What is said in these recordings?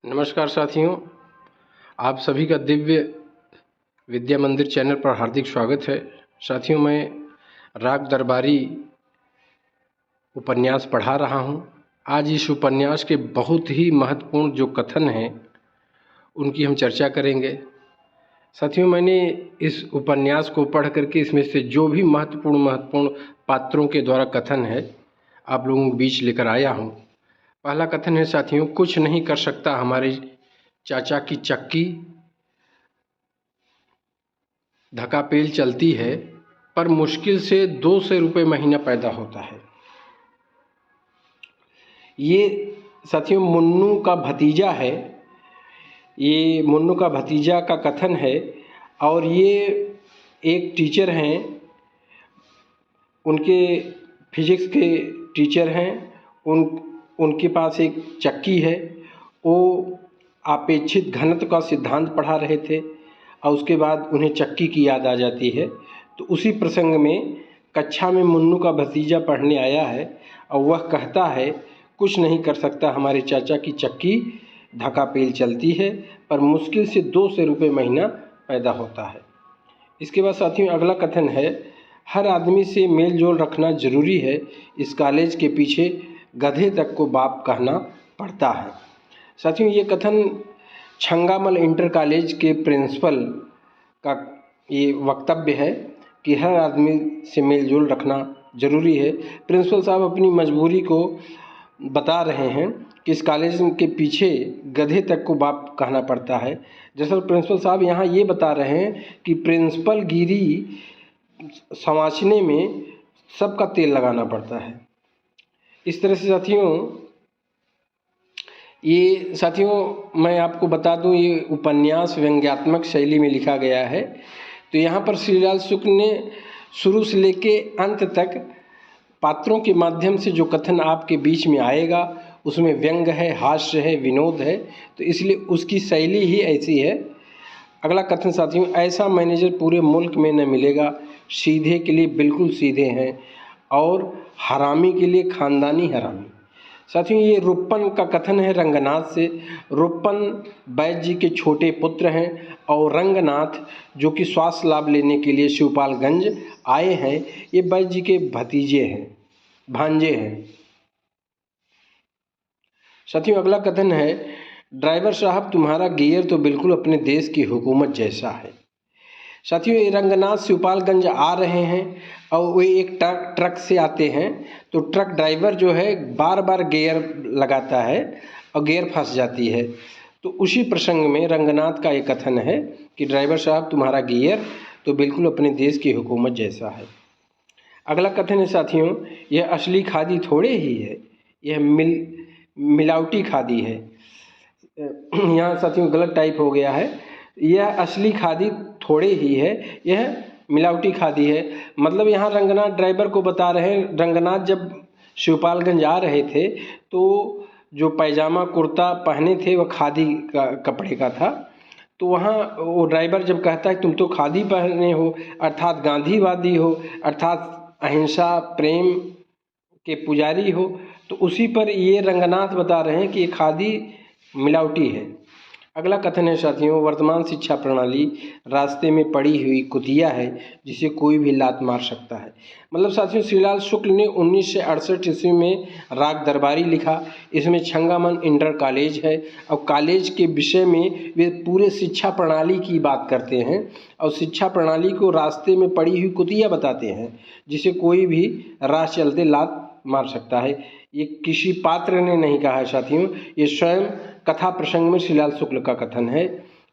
नमस्कार साथियों, आप सभी का दिव्य विद्या मंदिर चैनल पर हार्दिक स्वागत है। साथियों, मैं राग दरबारी उपन्यास पढ़ा रहा हूं। आज इस उपन्यास के बहुत ही महत्वपूर्ण जो कथन हैं उनकी हम चर्चा करेंगे। साथियों, मैंने इस उपन्यास को पढ़ करके इसमें से जो भी महत्वपूर्ण पात्रों के द्वारा कथन है आप लोगों के बीच लेकर आया हूं। पहला कथन है साथियों, कुछ नहीं कर सकता हमारे चाचा की चक्की, धक्कापेल चलती है पर मुश्किल से 200 रुपये महीना पैदा होता है। ये साथियों मुन्नू का भतीजा है, ये मुन्नू का भतीजा का कथन है और ये एक टीचर हैं, उनके फिजिक्स के टीचर हैं। उनके पास एक चक्की है। वो आपेक्षित घनत्व का सिद्धांत पढ़ा रहे थे और उसके बाद उन्हें चक्की की याद आ जाती है। तो उसी प्रसंग में कक्षा में मुन्नू का भतीजा पढ़ने आया है और वह कहता है, कुछ नहीं कर सकता हमारे चाचा की चक्की, धक्कापेल चलती है पर मुश्किल से 200 रुपये महीना पैदा होता है। इसके बाद साथियों अगला कथन है, हर आदमी से मेल जोल रखना ज़रूरी है। इस कॉलेज के पीछे गधे तक को बाप कहना पड़ता है। साथियों ये कथन छंगामल इंटर कॉलेज के प्रिंसिपल का ये वक्तव्य है कि हर आदमी से मेल जोल रखना ज़रूरी है। प्रिंसिपल साहब अपनी मजबूरी को बता रहे हैं कि इस कॉलेज के पीछे गधे तक को बाप कहना पड़ता है। दरअसल प्रिंसिपल साहब यहाँ ये बता रहे हैं कि प्रिंसिपल गिरी संवाचने में सबका तेल लगाना पड़ता है। इस तरह से साथियों मैं आपको बता दूं, ये उपन्यास व्यंग्यात्मक शैली में लिखा गया है। तो यहाँ पर श्रीलाल शुक्ल ने शुरू से लेके अंत तक पात्रों के माध्यम से जो कथन आपके बीच में आएगा उसमें व्यंग है, हास्य है, विनोद है, तो इसलिए उसकी शैली ही ऐसी है। अगला कथन साथियों, ऐसा मैनेजर पूरे मुल्क में न मिलेगा। सीधे के लिए बिल्कुल सीधे हैं और हरामी के लिए खानदानी हरामी। साथियों ये रुप्पन का कथन है रंगनाथ से। रुप्पन बैद जी के छोटे पुत्र हैं और रंगनाथ जो कि स्वास्थ्य लाभ लेने के लिए शिवपालगंज आए हैं, ये बैद जी के भतीजे हैं, भांजे हैं। साथियों अगला कथन है, ड्राइवर साहब तुम्हारा गियर तो बिल्कुल अपने देश की हुकूमत जैसा है। साथियों ये रंगनाथ शिवपालगंज आ रहे हैं और वे एक ट्रक से आते हैं। तो ट्रक ड्राइवर जो है बार बार गियर लगाता है और गियर फंस जाती है। तो उसी प्रसंग में रंगनाथ का एक कथन है कि ड्राइवर साहब तुम्हारा गियर तो बिल्कुल अपने देश की हुकूमत जैसा है। अगला कथन है साथियों, यह असली खादी थोड़े ही है, यह मिलावटी खादी है। यहाँ साथियों गलत टाइप हो गया है, यह असली खादी थोड़े ही है, यह मिलावटी खादी है। मतलब यहाँ रंगनाथ ड्राइवर को बता रहे हैं, रंगनाथ जब शिवपालगंज आ रहे थे तो जो पैजामा कुर्ता पहने थे वह खादी का कपड़े का था। तो वहाँ वो ड्राइवर जब कहता है तुम तो खादी पहने हो, अर्थात गांधीवादी हो, अर्थात अहिंसा प्रेम के पुजारी हो, तो उसी पर ये रंगनाथ बता रहे हैं कि ये खादी मिलावटी है। अगला कथन है साथियों, वर्तमान शिक्षा प्रणाली रास्ते में पड़ी हुई कुतिया है जिसे कोई भी लात मार सकता है। मतलब साथियों श्रीलाल शुक्ल ने 1968 ईस्वी में राग दरबारी लिखा। इसमें छंगामन इंटर कॉलेज है और कॉलेज के विषय में वे पूरे शिक्षा प्रणाली की बात करते हैं और शिक्षा प्रणाली को रास्ते में पड़ी हुई कुतिया बताते हैं जिसे कोई भी राह चलते लात मार सकता है। ये किसी पात्र ने नहीं कहा है साथियों, ये स्वयं कथा प्रसंग में श्रीलाल शुक्ल का कथन है।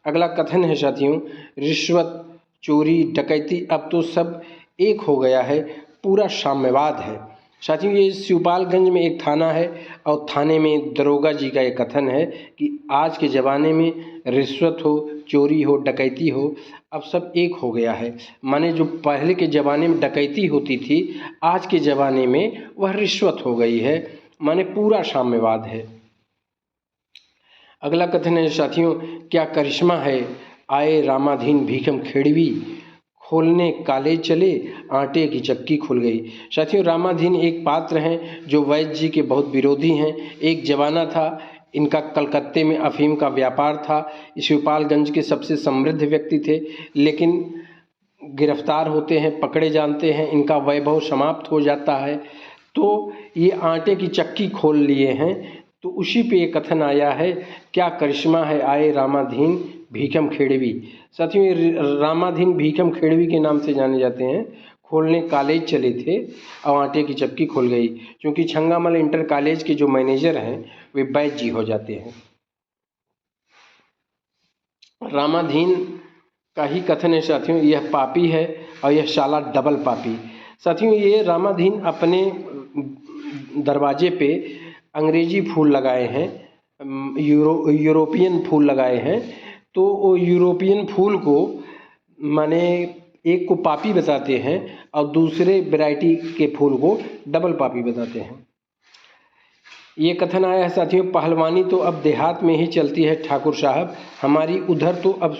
अगला कथन है साथियों, रिश्वत चोरी डकैती अब तो सब एक हो गया है, पूरा साम्यवाद है। साथियों ये शिवपालगंज में एक थाना है और थाने में दरोगा जी का एक कथन है कि आज के ज़माने में रिश्वत हो, चोरी हो, डकैती हो, अब सब एक हो गया है। माने जो पहले के ज़माने में डकैती होती थी, आज के ज़माने में वह रिश्वत हो गई है, माने पूरा साम्यवाद है। अगला कथन है साथियों, क्या करिश्मा है, आए रामाधीन भीखम खेड़वी, खोलने काले चले आटे की चक्की खुल गई। साथियों रामाधीन एक पात्र हैं जो वैद्य जी के बहुत विरोधी हैं। एक जमाना था, इनका कलकत्ते में अफीम का व्यापार था। शिवपालगंज के सबसे समृद्ध व्यक्ति थे, लेकिन गिरफ्तार होते हैं, पकड़े जाते हैं, इनका वैभव समाप्त हो जाता है। तो ये आटे की चक्की खोल लिए हैं। तो उसी पे ये कथन आया है, क्या करिश्मा है आए रामाधीन भीखम खेड़वी। साथियों, ये रामाधीन भीखम खेड़वी के नाम से जाने जाते हैं। खोलने कॉलेज चले थे और आटे की चक्की खुल गई, क्योंकि छंगामल इंटर कॉलेज के जो मैनेजर हैं वे बैद जी हो जाते हैं। रामाधीन का ही कथन है साथियों, यह पापी है और यह शाला डबल पापी। साथियों, ये रामाधीन अपने दरवाजे पे अंग्रेजी फूल लगाए हैं, यूरोपियन फूल लगाए हैं। तो वो यूरोपियन फूल को माने एक को पापी बताते हैं और दूसरे वैरायटी के फूल को डबल पापी बताते हैं। ये कथन आया है साथियों, पहलवानी तो अब देहात में ही चलती है ठाकुर साहब, हमारी उधर तो अब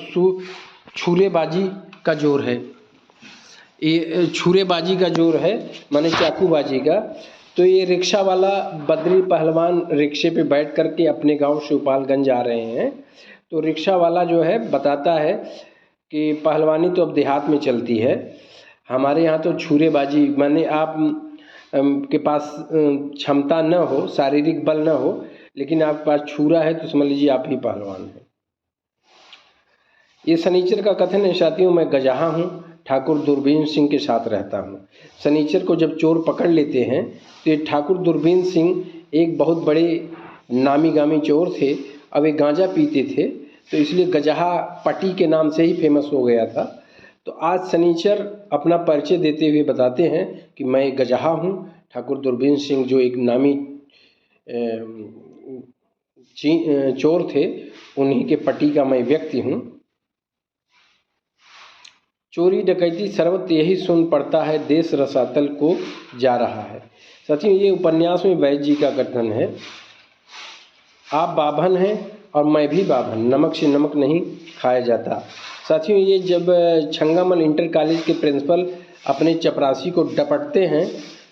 छुरेबाजी का जोर है। ये छुरेबाजी का जोर है, माने चाकूबाजी का। तो ये रिक्शा वाला बद्री पहलवान रिक्शे पे बैठ करके अपने गांव शिवपालगंज आ रहे हैं। तो रिक्शा वाला जो है बताता है कि पहलवानी तो अब देहात में चलती है, हमारे यहाँ तो छुरेबाजी, माने आप के पास क्षमता न हो, शारीरिक बल न हो, लेकिन आपके पास छुरा है तो समझ लीजिए आप ही पहलवान हैं। ये शनिचर का कथन है साथियों, मैं गजाहा हूँ, ठाकुर दूरबीन सिंह के साथ रहता हूँ। शनिचर को जब चोर पकड़ लेते हैं तो ये ठाकुर दूरबीन सिंह एक बहुत बड़े नामी गामी चोर थे। अब एक गांजा पीते थे, तो इसलिए गजाहा पट्टी के नाम से ही फेमस हो गया था। तो आज शनिचर अपना परिचय देते हुए बताते हैं कि मैं गजाहा हूँ, ठाकुर दूरबीन सिंह जो एक नामी चोर थे, उन्हीं के पट्टी का मैं व्यक्ति हूँ। चोरी डकैती सर्वत्र यही सुन पड़ता है, देश रसातल को जा रहा है। साथियों, ये उपन्यास में वैद्य जी का कथन है, आप बाभन हैं और मैं भी बाभन, नमक से नमक नहीं खाया जाता। साथियों, ये जब छंगामल इंटर कॉलेज के प्रिंसिपल अपने चपरासी को डपटते हैं,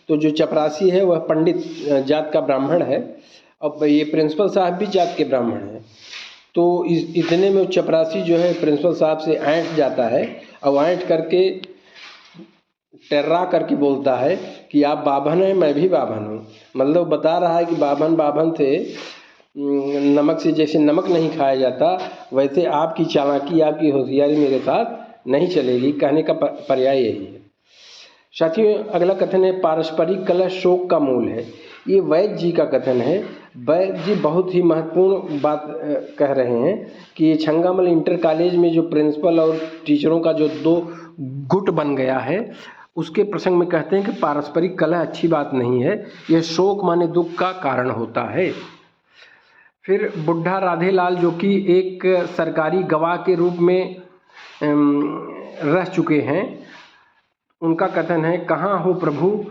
तो जो चपरासी है वह पंडित जात का ब्राह्मण है, और ये प्रिंसिपल साहब भी जात के ब्राह्मण हैं। तो इतने में चपरासी जो है प्रिंसिपल साहब से ऐंठ जाता है और ऐंठ करके टेर्रा करके बोलता है कि आप बाभन हैं, मैं भी बाभन हूँ। मतलब बता रहा है कि बाभन बाभन थे, नमक से जैसे नमक नहीं खाया जाता, वैसे आपकी चालाकी, आपकी होशियारी मेरे साथ नहीं चलेगी। कहने का पर्याय यही है। साथियों, अगला कथन है, पारस्परिक कलह शोक का मूल है। ये वैद्य जी का कथन है। वैद्य जी बहुत ही महत्वपूर्ण बात कह रहे हैं कि छंगामल इंटर कॉलेज में जो प्रिंसिपल और टीचरों का जो दो गुट बन गया है, उसके प्रसंग में कहते हैं कि पारस्परिक कलह अच्छी बात नहीं है, यह शोक माने दुख का कारण होता है। फिर बुढ़ा राधेलाल जो कि एक सरकारी गवाह के रूप में रह चुके हैं, उनका कथन है, कहाँ हो प्रभु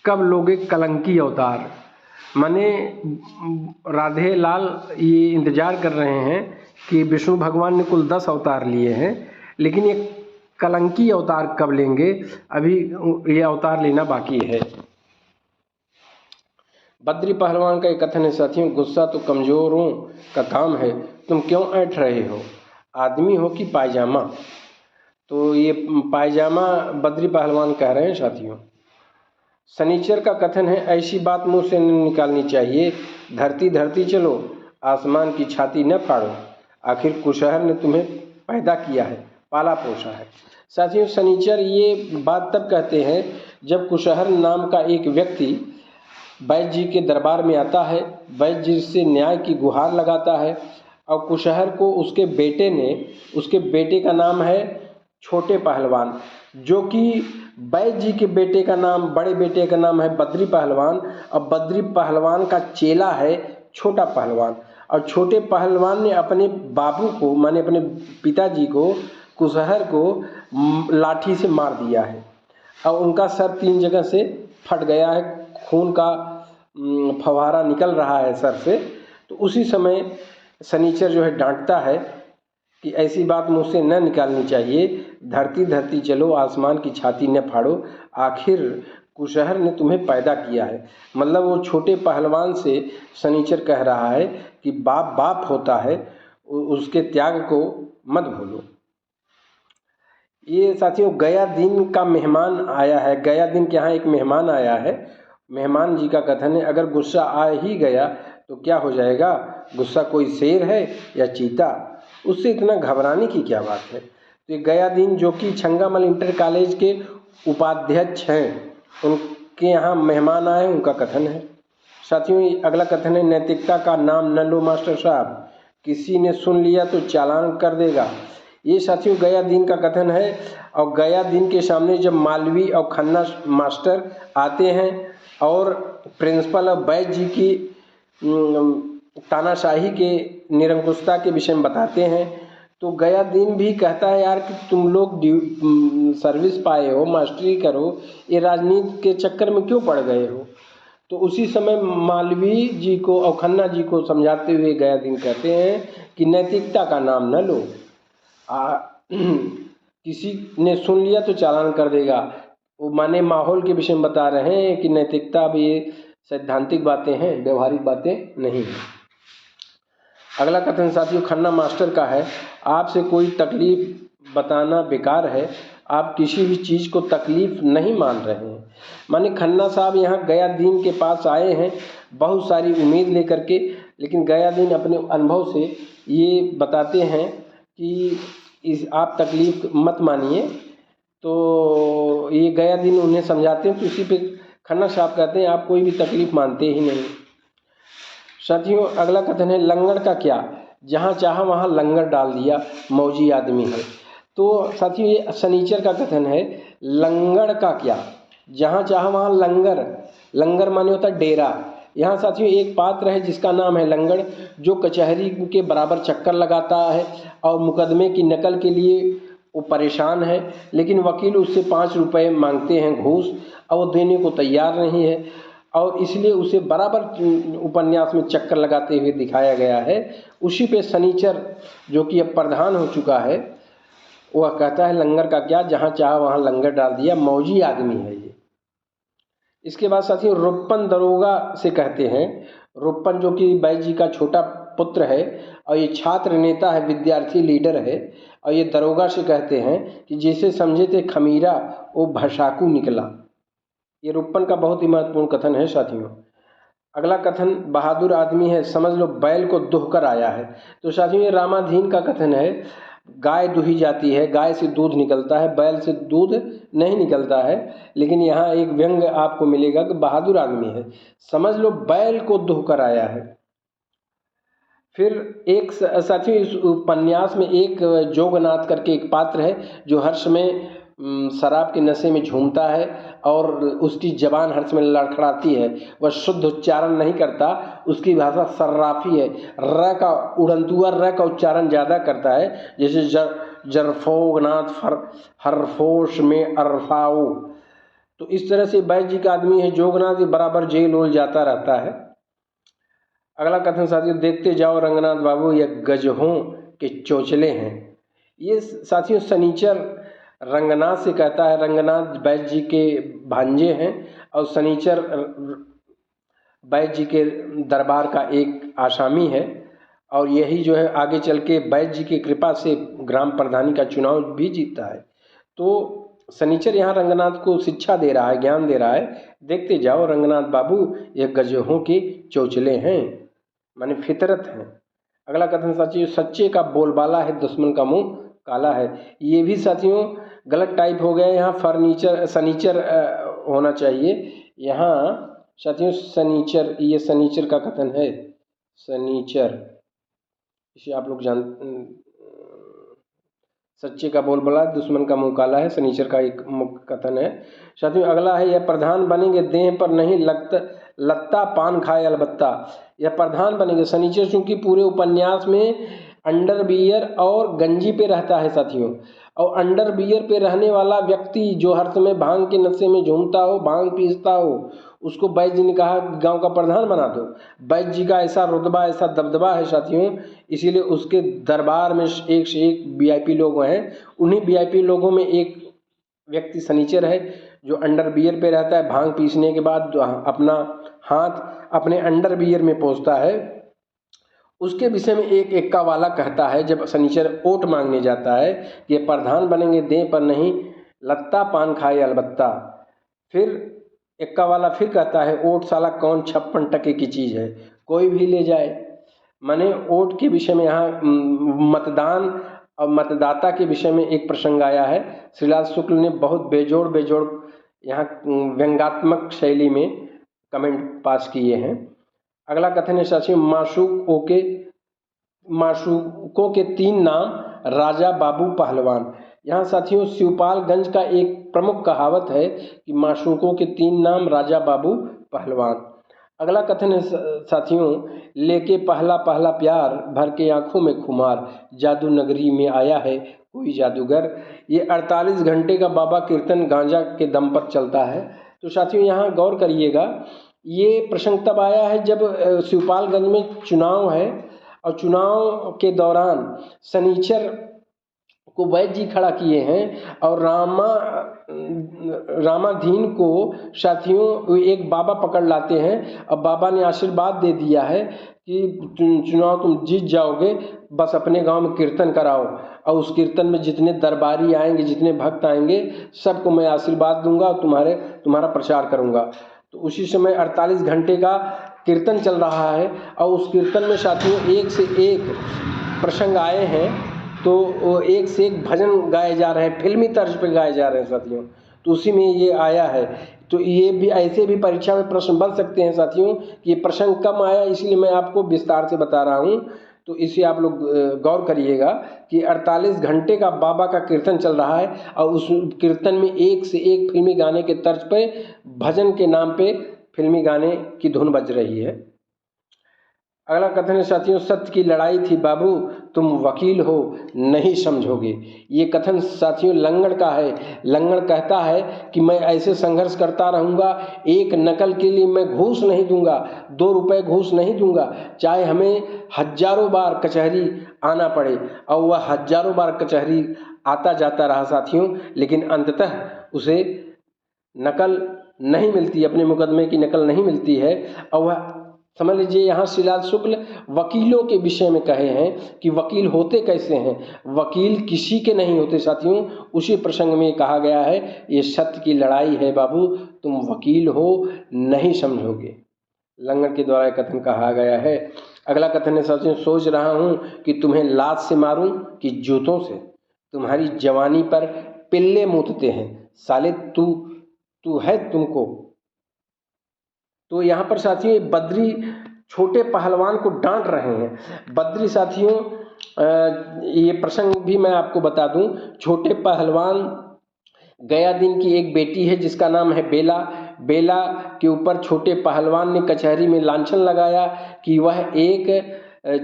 कब लोगे कलंकी अवतार। माने राधेलाल ये इंतजार कर रहे हैं कि विष्णु भगवान ने कुल 10 अवतार लिए हैं, लेकिन ये कलंकी अवतार कब लेंगे, अभी ये अवतार लेना बाकी है। बद्री पहलवान का एक कथन है साथियों, गुस्सा तो कमजोरों का काम है, तुम क्यों ऐंठ रहे हो, आदमी हो कि पायजामा। तो ये पायजामा बद्री पहलवान कह रहे हैं साथियों। शनिचर का कथन है, ऐसी बात मुंह से नहीं निकालनी चाहिए, धरती धरती चलो आसमान की छाती न फाड़ो, आखिर कुशहर ने तुम्हें पैदा किया है, पाला पोसा है। साथियों, शनिचर ये बात तब कहते हैं जब कुशहर नाम का एक व्यक्ति वैद्य जी के दरबार में आता है, वैद्य जी से न्याय की गुहार लगाता है, और कुशहर को उसके बेटे का नाम है छोटे पहलवान, जो कि वैद्य जी के बेटे का नाम, बड़े बेटे का नाम है बद्री पहलवान, और बद्री पहलवान का चेला है छोटा पहलवान। और छोटे पहलवान ने अपने बाबू को, माने अपने पिताजी को, कुशहर को लाठी से मार दिया है, और उनका सर 3 जगह से फट गया है, खून का फव्वारा निकल रहा है सर से। तो उसी समय शनिचर जो है डांटता है कि ऐसी बात मुझसे न निकालनी चाहिए, धरती धरती चलो आसमान की छाती न फाड़ो, आखिर कुशहर ने तुम्हें पैदा किया है। मतलब वो छोटे पहलवान से शनिचर कह रहा है कि बाप बाप होता है, उसके त्याग को मत भूलो। ये साथियों गया दिन का मेहमान आया है, गया दिन के यहाँ एक मेहमान आया है। मेहमान जी का कथन है, अगर गुस्सा आ ही गया तो क्या हो जाएगा, गुस्सा कोई शेर है या चीता, उससे इतना घबराने की क्या बात है। तो ये गया दिन जो कि छंगामल इंटर कॉलेज के उपाध्यक्ष हैं, उनके यहाँ मेहमान आए, उनका कथन है। साथियों अगला कथन है, नैतिकता का नाम न लो मास्टर साहब, किसी ने सुन लिया तो चालान कर देगा। ये साथियों गया दिन का कथन है। और गया दिन के सामने जब मालवी और खन्ना मास्टर आते हैं और प्रिंसिपल और बैज जी की तानाशाही के निरंकुशता के विषय में बताते हैं, तो गया दिन भी कहता है यार कि तुम लोग सर्विस पाए हो, मास्टरी करो, ये राजनीति के चक्कर में क्यों पड़ गए हो। तो उसी समय मालवी जी को और खन्ना जी को समझाते हुए गया दिन कहते हैं कि नैतिकता का नाम न लो, किसी ने सुन लिया तो चालान कर देगा। वो माने माहौल के विषय में बता रहे हैं कि नैतिकता भी ये सैद्धांतिक बातें हैं, व्यवहारिक बातें नहीं हैं। अगला कथन साथियों खन्ना मास्टर का है, आपसे कोई तकलीफ बताना बेकार है, आप किसी भी चीज़ को तकलीफ नहीं मान रहे हैं। माने खन्ना साहब यहाँ गया दिन के पास आए हैं बहुत सारी उम्मीद लेकर के, लेकिन गया दिन अपने अनुभव से ये बताते हैं कि आप तकलीफ मत मानिए। तो ये गया दिन उन्हें समझाते हैं, तो इसी पे खन्ना साहब कहते हैं आप कोई भी तकलीफ मानते ही नहीं। साथियों अगला कथन है, लंगड़ का क्या, जहाँ चाहा वहाँ लंगर डाल दिया, मौजी आदमी है। तो साथियों ये शनिचर का कथन है, लंगड़ का क्या, जहाँ चाहा वहाँ लंगर, लंगर माने होता है डेरा। यहाँ साथियों एक पात्र है जिसका नाम है लंगड़, जो कचहरी के बराबर चक्कर लगाता है और मुकदमे की नकल के लिए वो परेशान है, लेकिन वकील उससे 5 रुपये मांगते हैं घूस और वो देने को तैयार नहीं है, और इसलिए उसे बराबर उपन्यास में चक्कर लगाते हुए दिखाया गया है। उसी पे शनिचर जो कि अब प्रधान हो चुका है, वह कहता है लंगर का क्या, जहाँ चाहा वहाँ लंगर डाल दिया, मौजी आदमी है ये। इसके बाद साथियों रुपन दरोगा से कहते हैं, रुपन जो कि बैज जी का छोटा पुत्र है और ये छात्र नेता है, विद्यार्थी लीडर है, और ये दरोगा से कहते हैं कि जैसे समझे थे खमीरा वो भसाकू निकला। ये रुपन का बहुत ही महत्वपूर्ण कथन है साथियों। अगला कथन, बहादुर आदमी है, समझ लो बैल को दुह कर आया है। तो साथियों ये रामाधीन का कथन है, गाय दुही जाती है, गाय से दूध निकलता है, बैल से दूध नहीं निकलता है, लेकिन यहाँ एक व्यंग आपको मिलेगा कि बहादुर आदमी है, समझ लो बैल को दुह कर आया है। फिर एक साथियों इस उपन्यास में एक जोगनाथ करके एक पात्र है जो हर समय शराब के नशे में झूमता है और उसकी जबान हर समय लड़खड़ाती है, वह शुद्ध उच्चारण नहीं करता, उसकी भाषा सर्राफी है, र का उड़नतुआ र का उच्चारण ज़्यादा करता है, जैसे जरफोगनाथ हरफोश में अरफाओ। तो इस तरह से बैज जी का आदमी है जोगनाथ, बराबर जेल वोल जाता रहता है। अगला कथन साथियों, देखते जाओ रंगनाथ बाबू ये गजहों के चोचले हैं। ये साथियों शनिचर रंगनाथ से कहता है, रंगनाथ बैज जी के भांजे हैं और शनिचर बैज जी के दरबार का एक आसामी है, और यही जो है आगे चल के बैज जी की कृपा से ग्राम प्रधानी का चुनाव भी जीतता है। तो शनिचर यहाँ रंगनाथ को शिक्षा दे रहा है, ज्ञान दे रहा है, देखते जाओ रंगनाथ बाबू ये गजहों के चोचले हैं, माने फितरत हैं। अगला कथन साथियों, सच्चे का बोलबाला है, दुश्मन का मुंह काला है। ये भी साथियों गलत टाइप हो गया, यहाँ शनिचर होना चाहिए। यहाँ साथियों शनिचर, ये शनिचर का कथन है, शनिचर, इसे आप लोग सच्चे का बोलबाला, दुश्मन का मुंह काला है, शनिचर का एक मुख्य कथन है। साथियों अगला है, यह प्रधान बनेंगे देह पर नहीं लत्ता पान खाए अलबत्ता। यह प्रधान बनेंगे, शनिचर चूंकि पूरे उपन्यास में अंडरवियर और गंजी पे रहता है साथियों, और अंडरवियर पे रहने वाला व्यक्ति जो हर समय भांग के नशे में झूमता हो, भांग पीसता हो, उसको बैज जी ने कहा गांव का प्रधान बना दो। बैज जी का ऐसा रुतबा, ऐसा दबदबा है साथियों, इसीलिए उसके दरबार में एक से एक वीआईपी लोग हैं। उन्हीं वीआईपी लोगों में एक व्यक्ति शनिचर है जो अंडरवियर पे रहता है, भांग पीसने के बाद अपना हाथ अपने अंडरवियर में पोंछता है, उसके विषय में एक एक्का वाला कहता है जब शनिचर वोट मांगने जाता है कि ये प्रधान बनेंगे दें पर नहीं लत्ता, पान खाए अलबत्ता। फिर एक्का वाला फिर कहता है वोट साला कौन 56 की चीज़ है, कोई भी ले जाए। माने वोट के विषय में यहाँ मतदान और मतदाता के विषय में एक प्रसंग आया है। श्रीलाल शुक्ल ने बहुत बेजोड़ बेजोड़ यहाँ व्यंग्यात्मक शैली में कमेंट पास किए हैं। अगला कथन है साथियों, माशूकों के 3 नाम राजा बाबू पहलवान। यहाँ साथियों शिवपालगंज का एक प्रमुख कहावत है कि माशूकों के 3 नाम राजा बाबू पहलवान। अगला कथन है साथियों, लेके पहला पहला प्यार भर के आंखों में खुमार, जादू नगरी में आया है कोई जादूगर। ये 48 घंटे का बाबा कीर्तन गांजा के दम पर चलता है। तो साथियों यहाँ गौर करिएगा, ये प्रसंग तब आया है जब शिवपालगंज में चुनाव है और चुनाव के दौरान शनिचर को वैद्य जी खड़ा किए हैं और रामाधीन को साथियों एक बाबा पकड़ लाते हैं। अब बाबा ने आशीर्वाद दे दिया है कि चुनाव तुम जीत जाओगे, बस अपने गांव में कीर्तन कराओ और उस कीर्तन में जितने दरबारी आएंगे, जितने भक्त आएंगे, सबको मैं आशीर्वाद दूंगा और तुम्हारा प्रचार करूंगा। तो उसी समय 48 घंटे का कीर्तन चल रहा है और उस कीर्तन में साथियों एक से एक प्रसंग आए हैं, तो वो एक से एक भजन गाए जा रहे हैं, फिल्मी तर्ज पे गाए जा रहे हैं साथियों। तो उसी में ये आया है। तो ये भी ऐसे भी परीक्षा में प्रश्न बन सकते हैं साथियों कि ये प्रसंग कम आया, इसलिए मैं आपको विस्तार से बता रहा हूँ। तो इसे आप लोग गौर करिएगा कि 48 घंटे का बाबा का कीर्तन चल रहा है और उस कीर्तन में एक से एक फिल्मी गाने के तर्ज पे भजन के नाम पे फिल्मी गाने की धुन बज रही है। अगला कथन है साथियों, सत्य की लड़ाई थी बाबू तुम वकील हो नहीं समझोगे। ये कथन साथियों लंगड़ का है। लंगड़ कहता है कि मैं ऐसे संघर्ष करता रहूँगा, एक नकल के लिए मैं घूस नहीं दूंगा, 2 रुपए घूस नहीं दूंगा, चाहे हमें हजारों बार कचहरी आना पड़े। और वह हजारों बार कचहरी आता जाता रहा साथियों, लेकिन अंततः उसे नकल नहीं मिलती, अपने मुकदमे की नकल नहीं मिलती है। और वह समझ लीजिए यहाँ श्रीलाल शुक्ल वकीलों के विषय में कहे हैं कि वकील होते कैसे हैं, वकील किसी के नहीं होते साथियों। उसी प्रसंग में कहा गया है, ये सत्य की लड़ाई है बाबू तुम वकील हो नहीं समझोगे। लंगड़ के द्वारा कथन कहा गया है। अगला कथन है साथियों, सोच रहा हूँ कि तुम्हें लात से मारूं कि जूतों से, तुम्हारी जवानी पर पिल्ले मूतते हैं साले तू है तुमको। तो यहाँ पर साथियों बद्री छोटे पहलवान को डांट रहे हैं। बद्री साथियों ये प्रसंग भी मैं आपको बता दूं। छोटे पहलवान गया दिन की एक बेटी है जिसका नाम है बेला। बेला के ऊपर छोटे पहलवान ने कचहरी में लांछन लगाया कि वह एक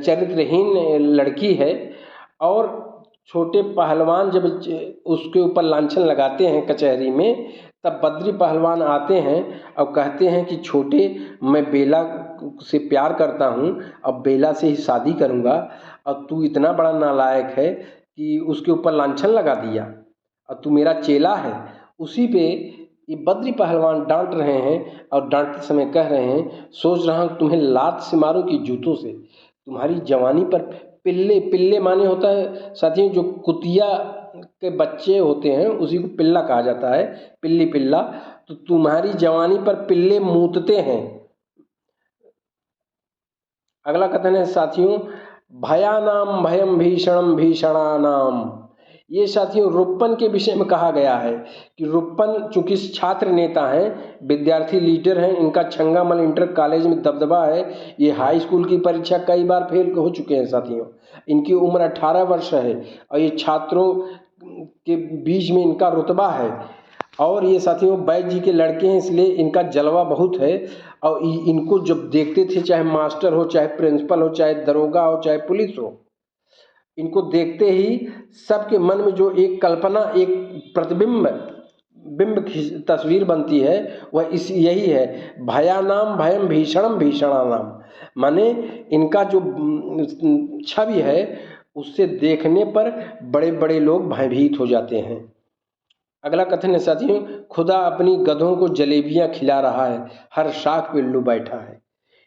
चरित्रहीन लड़की है। और छोटे पहलवान जब उसके ऊपर लांछन लगाते हैं कचहरी में, तब बद्री पहलवान आते हैं और कहते हैं कि छोटे मैं बेला से प्यार करता हूँ, अब बेला से ही शादी करूँगा और तू इतना बड़ा नालायक है कि उसके ऊपर लांछन लगा दिया और तू मेरा चेला है। उसी पे ये बद्री पहलवान डांट रहे हैं और डांटते समय कह रहे हैं, सोच रहा हूँ तुम्हें लात से मारूं कि जूतों से, तुम्हारी जवानी पर पिल्ले, पिल्ले माने होता है साथियों जो कुतिया के बच्चे होते हैं उसी को पिल्ला कहा जाता है, पिल्ली पिल्ला। तो तुम्हारी जवानी पर पिल्ले मूतते हैं। अगला कथन है साथियों, भयानाम भयम भीषणम भीषणानाम। ये साथियों रुप्पन के विषय में कहा गया है कि रुप्पन चूंकि छात्र नेता हैं, विद्यार्थी लीडर हैं, इनका छंगामल इंटर कॉलेज में दबदबा है। ये हाई स्कूल की परीक्षा कई बार फेल हो चुके हैं साथियों। इनकी उम्र 18 वर्ष है और ये छात्रों के बीच में इनका रुतबा है। और ये साथियों वैद्य जी के लड़के हैं, इसलिए इनका जलवा बहुत है। और इनको जब देखते थे, चाहे मास्टर हो, चाहे प्रिंसिपल हो, चाहे दरोगा हो, चाहे पुलिस हो, इनको देखते ही सबके मन में जो एक कल्पना, एक प्रतिबिंब तस्वीर बनती है वह यही है, भयानाम भयम भीषणम भीषणानाम। माने इनका जो छवि है उससे देखने पर बड़े बड़े लोग भयभीत हो जाते हैं। अगला कथन है साथियों, खुदा अपनी गधों को जलेबियां खिला रहा है, हर शाख पे उल्लू बैठा है।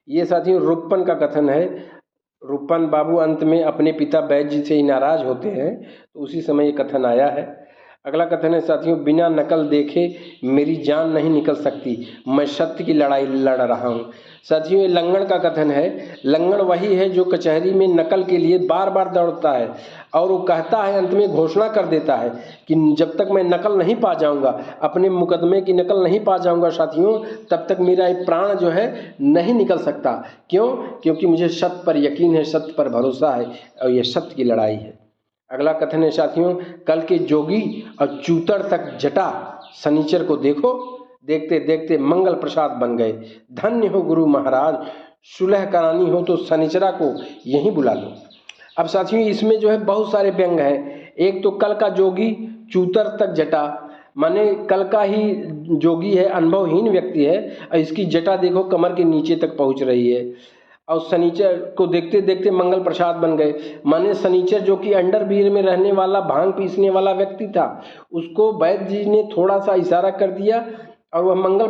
ये साथियों रुपन का कथन है। रुपन बाबू अंत में अपने पिता बैद जी से ही नाराज होते हैं, तो उसी समय ये कथन आया है। अगला कथन है साथियों, बिना नकल देखे मेरी जान नहीं निकल सकती, मैं सत्य की लड़ाई लड़ रहा हूँ। साथियों ये लंगड़ का कथन है। लंगड़ वही है जो कचहरी में नकल के लिए बार बार दौड़ता है और वो कहता है, अंत में घोषणा कर देता है कि जब तक मैं नकल नहीं पा जाऊंगा, अपने मुकदमे की नकल नहीं पा जाऊंगा साथियों, तब तक मेरा ये प्राण जो है नहीं निकल सकता। क्यों? क्योंकि मुझे सत्य पर यकीन है, सत्य पर भरोसा है और ये सत्य की लड़ाई है। अगला कथन है साथियों, कल के जोगी और चूतर तक जटा, शनिचर को देखो, देखते देखते मंगल प्रसाद बन गए। धन्य हो गुरु महाराज, सुलह करानी हो तो शनिचरा को यहीं बुला लो। अब साथियों इसमें जो है बहुत सारे व्यंग हैं। एक तो कल का जोगी, चूतर तक जटा, माने कल का ही जोगी है, अनुभवहीन व्यक्ति है और इसकी जटा देखो कमर के नीचे तक पहुंच रही है। और शनिचर को देखते देखते मंगल प्रसाद बन गए, माने शनिचर जो कि अंडरवियर में रहने वाला भांग पीसने वाला व्यक्ति था, उसको वैद्य जी ने थोड़ा सा इशारा कर दिया और वह मंगल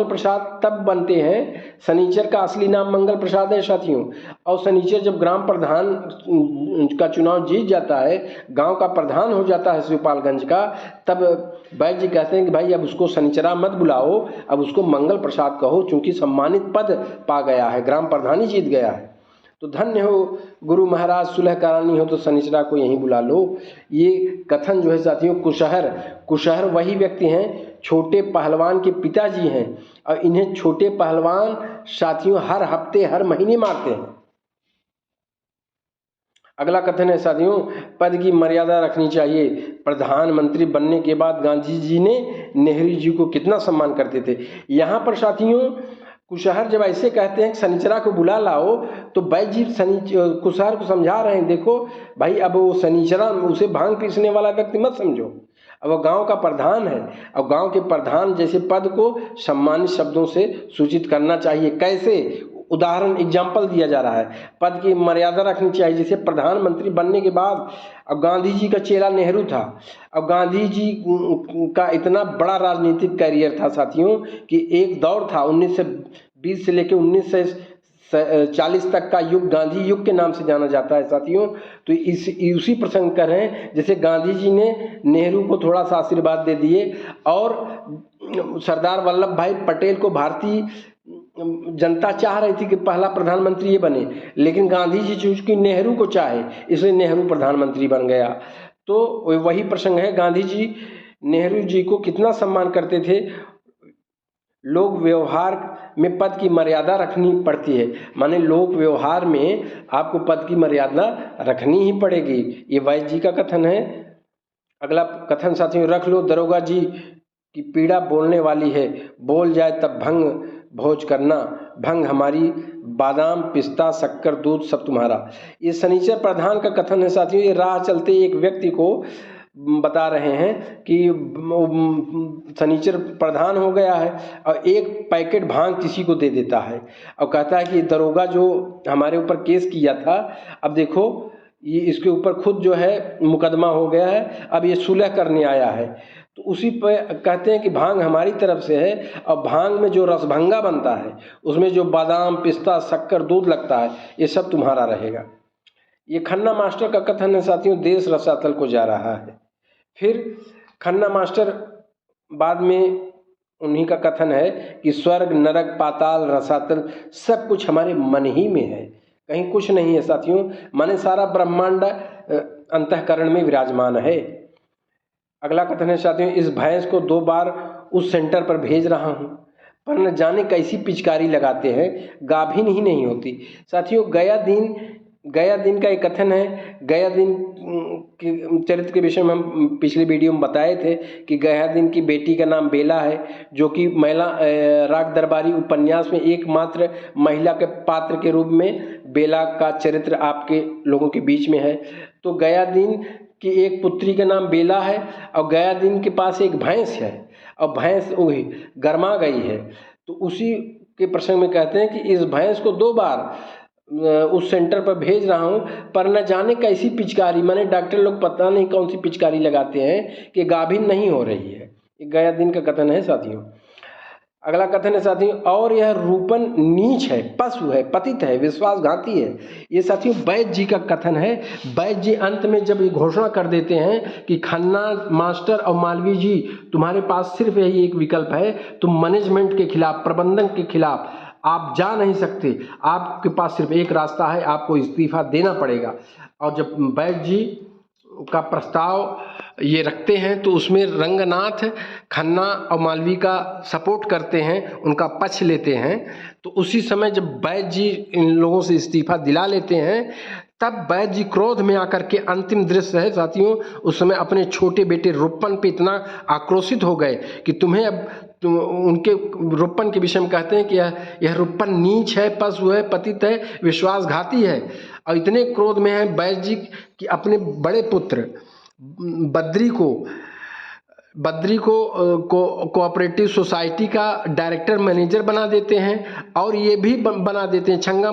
प्रसाद तब बनते हैं। शनिचर का असली नाम मंगल प्रसाद है साथियों। और शनिचर जब ग्राम प्रधान का चुनाव जीत जाता है, गांव का प्रधान हो जाता है शिवपालगंज का, तब वैद्य जी कहते हैं कि भाई अब उसको शनिचरा मत बुलाओ, अब उसको मंगल प्रसाद कहो, चूंकि सम्मानित पद पा गया है, ग्राम प्रधान ही जीत गया है। तो धन्य हो गुरु महाराज, सुलह करानी हो तो शनिचरा को यहीं बुला लो। ये कथन जो है साथियों, कुशहर वही व्यक्ति हैं, छोटे पहलवान के पिताजी हैं और इन्हें छोटे पहलवान साथियों हर हफ्ते हर महीने मारते हैं। अगला कथन है साथियों, पद की मर्यादा रखनी चाहिए। प्रधानमंत्री बनने के बाद गांधी जी ने नेहरू जी को कितना सम्मान करते थे। यहाँ पर साथियों कुशहर जब ऐसे कहते हैं कि शनिचरा को बुला लाओ, तो वैद्य जी कुशहर को समझा रहे हैं, देखो भाई अब वो शनिचरा उसे भांग पीसने वाला व्यक्ति मत समझो, अब वो गांव का प्रधान है और गांव के प्रधान जैसे पद को सम्मानित शब्दों से सूचित करना चाहिए। कैसे? उदाहरण एग्जाम्पल दिया जा रहा है, पद की मर्यादा रखनी चाहिए। जैसे प्रधानमंत्री बनने के बाद, अब गांधी जी का चेला नेहरू था, अब गांधी जी का इतना बड़ा राजनीतिक करियर था साथियों कि एक दौर था 1920 से लेकर 1940 तक का युग गांधी युग के नाम से जाना जाता है साथियों। तो उसी प्रसंग कर रहे हैं, जैसे गांधी जी ने नेहरू को थोड़ा सा आशीर्वाद दे दिए और सरदार वल्लभ भाई पटेल को भारतीय जनता चाह रही थी कि पहला प्रधानमंत्री ये बने, लेकिन गांधी जी चूंकि नेहरू को चाहे इसलिए नेहरू प्रधानमंत्री बन गया। तो वही प्रसंग है, गांधी जी नेहरू जी को कितना सम्मान करते थे। लोक व्यवहार में पद की मर्यादा रखनी पड़ती है, माने लोक व्यवहार में आपको पद की मर्यादा रखनी ही पड़ेगी। ये वैद्य जी का कथन है। अगला कथन साथियों, रख लो दरोगा जी की पीड़ा बोलने वाली है, बोल जाए तब भंग भोज करना, भंग हमारी, बादाम पिस्ता शक्कर दूध सब तुम्हारा। ये शनिचर प्रधान का कथन है साथियों। ये राह चलते एक व्यक्ति को बता रहे हैं कि शनिचर प्रधान हो गया है और एक पैकेट भांग किसी को दे देता है और कहता है कि दरोगा जो हमारे ऊपर केस किया था, अब देखो ये इसके ऊपर खुद जो है मुकदमा हो गया है, अब ये सुलह करने आया है। तो उसी पे कहते हैं कि भांग हमारी तरफ से है और भांग में जो रसभंगा बनता है, उसमें जो बादाम पिस्ता शक्कर दूध लगता है, ये सब तुम्हारा रहेगा। ये खन्ना मास्टर का कथन है साथियों, देश रसातल को जा रहा है। फिर खन्ना मास्टर बाद में उन्हीं का कथन है कि स्वर्ग नरक पाताल रसातल सब कुछ हमारे मन ही में है, कहीं कुछ नहीं है साथियों। माने सारा ब्रह्मांड अंतःकरण में विराजमान है। अगला कथन है साथियों, इस भैंस को 2 बार उस सेंटर पर भेज रहा हूँ, पर न जाने कैसी पिचकारी लगाते हैं, गाभिन ही नहीं होती। साथियों गया दिन का एक कथन है। गया दिन के चरित्र के विषय में हम पिछले वीडियो में बताए थे कि गया दिन की बेटी का नाम बेला है, जो कि महिला राग दरबारी उपन्यास में एकमात्र महिला के पात्र के रूप में बेला का चरित्र आपके लोगों के बीच में है। तो गया दिन की एक पुत्री का नाम बेला है और गया दिन के पास एक भैंस है और भैंस वही गरमा गई है। तो उसी के प्रसंग में कहते हैं कि इस भैंस को 2 बार उस सेंटर पर भेज रहा हूँ, पर न जाने कैसी पिचकारी, माने डॉक्टर लोग पता नहीं कौन सी पिचकारी लगाते हैं कि गाभिन नहीं हो रही है। ये गया दिन का कथन है साथियों। अगला कथन है साथियों, और यह रूपन नीच है, पशु है, पतित है, विश्वासघाती है। ये साथियों वैद्य जी का कथन है। वैद्य जी अंत में जब ये घोषणा कर देते हैं कि खन्ना मास्टर और मालवीय जी, तुम्हारे पास सिर्फ यही एक विकल्प है, तुम मैनेजमेंट के खिलाफ, प्रबंधन के खिलाफ आप जा नहीं सकते, आपके पास सिर्फ एक रास्ता है, आपको इस्तीफा देना पड़ेगा। और जब वैद्य जी का प्रस्ताव ये रखते हैं तो उसमें रंगनाथ खन्ना और मालवीय का सपोर्ट करते हैं, उनका पक्ष लेते हैं। तो उसी समय जब वैद्य जी इन लोगों से इस्तीफा दिला लेते हैं, तब वैद्य जी क्रोध में आकर के, अंतिम दृश्य है साथियों, उस समय अपने छोटे बेटे रुपन पे इतना आक्रोशित हो गए कि तुम्हें अब उनके रुपन के विषय में कहते हैं कि यह रुपन नीच है, पशु है, पतित है, विश्वासघाती है। और इतने क्रोध में है वैद्य जी कि अपने बड़े पुत्र बद्री को कोऑपरेटिव सोसाइटी का डायरेक्टर मैनेजर बना देते हैं, और ये भी बना देते हैं, छंगा